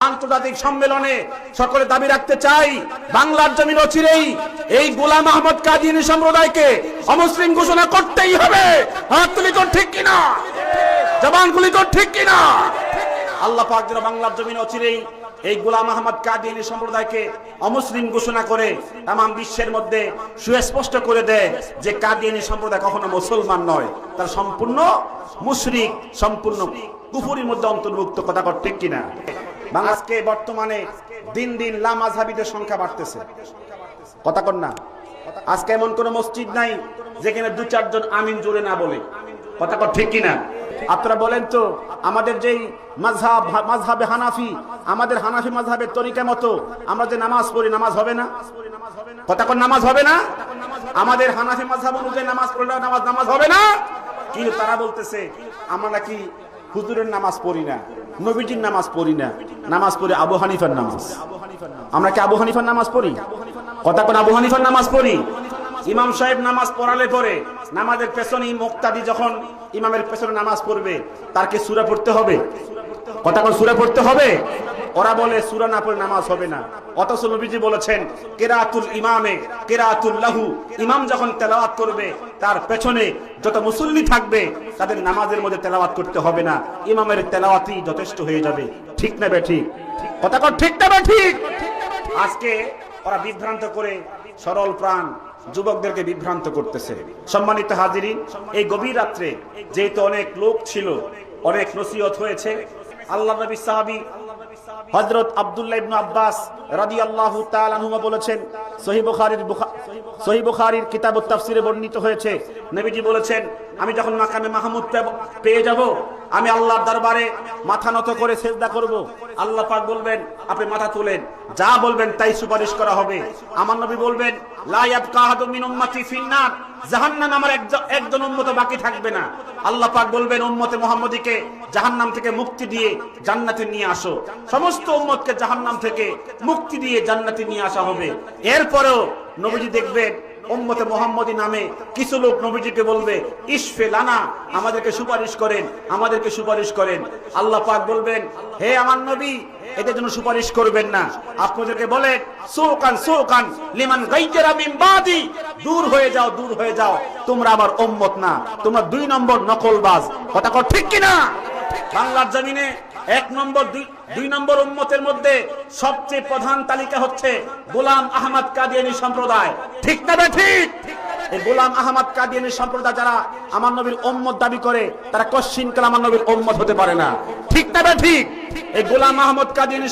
আন্তর্জাতিক সম্মেলনে সকলে দাবি রাখতে চাই, বাংলার জমিন অচিরেই এই গোলাম আহমদ কাদিয়ানী সম্প্রদায়কে অমুসলিম ঘোষণা করতেই হবে। হাত তুলি তো ঠিক কিনা, জবানগুলি তো ঠিক কিনা। আল্লাহ পাক যেন বাংলার জমিন অচিরেই এই গোলাম আহমদ কাদিয়ানী সম্প্রদায়কে অমুসলিম ঘোষণা করে তামাম বিশ্বের মধ্যে সুস্পষ্ট করে দেয় যে কাদিয়ানী সম্প্রদায় কখনো মুসলমান নয়, তার সম্পূর্ণ মুশরিক, সম্পূর্ণ কুফরির মধ্যে অন্তর্ভুক্ত। কথা ঠিক কিনা? আজকে বর্তমানে দিন দিন লামাযহাবীদের সংখ্যা বাড়তেছে। কথা কর না? আজকে এমন কোন মসজিদ নাই যেখানে দু চারজন আমিন জোরে না বলে। কথা কর ঠিক কিনা? আপনারা বলেন তো, আমাদের যেই মাযহাবে হানাফি, আমাদের হানাফি মাযহাবের তরিকা মতো আমরা যে নামাজ পড়ি, নামাজ হবে না? কথা কর, নামাজ হবে না? আমাদের হানাফি মাযহাব অনুযায়ী নামাজ পড়লে নামাজ হবে না। কিন্তু তারা বলতেছে আমরা নাকি হুজুরের নামাজ পড়ি না, নবীজির নামাজ পড়ি না, নামাজ পড়ি আবু হানিফার নামাজ। আমরা কি আবু হানিফার নামাজ পড়ি? কথা কোন আবু হানিফার নামাজ পড়ি? ইমাম সাহেব নামাজ পড়ালে পরে নামাজের পেছনে মুক্তাদি যখন ইমামের পেছনে নামাজ পড়বে তার কি সূরা পড়তে হবে? কথা কোন সূরা পড়তে হবে? ওরা বলে সূরা না পড়লে নামাজ হবে না। অথচ নবীজি বলেছেন কিরাতুল ইমামে কিরাতুল লাহু, ইমাম যখন তেলাওয়াত করবে তার পেছনে যত মুসল্লি থাকবে তাদের নামাজের মধ্যে তেলাওয়াত করতে হবে না, ইমামের তেলাওয়াতই যথেষ্ট হয়ে যাবে। ঠিক না বে ঠিক? কথা কর ঠিক না বে ঠিক? আজকে ওরা বিভ্রান্ত করে সরল প্রাণ যুবকদেরকে বিভ্রান্ত করতেছে। সম্মানিত হাজিরিন, এই গভীর রাত্রে যেহেতু অনেক লোক ছিল, অনেক নসিহত হয়েছে, আল্লাহ নবী সাহাবী হযরত আব্দুল্লাহ ইবনে আব্বাস রাদিয়াল্লাহু তাআলা আনহু বলেছেন, সহিহ বুখারীর কিতাবুত তাফসিরে বর্ণিত হয়েছে, নবীজি বলেছেন আমি যখন মাকামে মাহমুদ পেয়ে যাব আমি আল্লাহর দরবারে মাথা নত করে সিজদা করব। আল্লাহ পাক বলবেন আপনি মাথা তুলেন, যা বলবেন তাই সুপারিশ করা হবে। আমার নবী বলবেন লা ইয়াবকা আহাদুম মিন উম্মতি ফিন্নার, জাহান্নামে আমার একজন উম্মত বাকি থাকবে না। আল্লাহ পাক বলবেন উম্মতে মুহাম্মদীকে জাহান্নাম থেকে মুক্তি দিয়ে জান্নাতে নিয়ে আসো। সমস্ত উম্মতকে জাহান্নাম থেকে মুক্তি দিয়ে জান্নাতে নিয়ে আসা হবে। এরপরেও নবীজি দেখবেন উম্মতে মুহাম্মদী নামে কিছু লোক নবীজিকে বলবে ইশফে লানা, আমাদেরকে সুপারিশ করেন, আমাদেরকে সুপারিশ করেন। আল্লাহ পাক বলবেন হে আমার নবী, এদের জন্য সুপারিশ করবেন না, আপনাদেরকে বলেন সুকান সুকান লিমান গায়রা মিন বাদি, দূর হয়ে যাও, দূর হয়ে যাও, তোমরা আমার উম্মত না, তোমরা 2 নম্বর নকলবাজ। কথা কর ঠিক কিনা? বাংলার জমিনে 1 নম্বর 2 নম্বর উম্মতের মধ্যে সবচেয়ে প্রধান তালিকা হচ্ছে গোলাম আহমদ কাদিয়ানী সম্প্রদায়। ঠিক না বে ঠিক? এই গোলাম আহমদ কাদিয়ানী সম্প্রদায় যারা আমার নবীর উম্মত দাবি করে তারা কশিন কাল আমার নবীর উম্মত হতে পারে না। ঠিক না বে ঠিক? এই গোলাম আহমদ কাদিয়ানী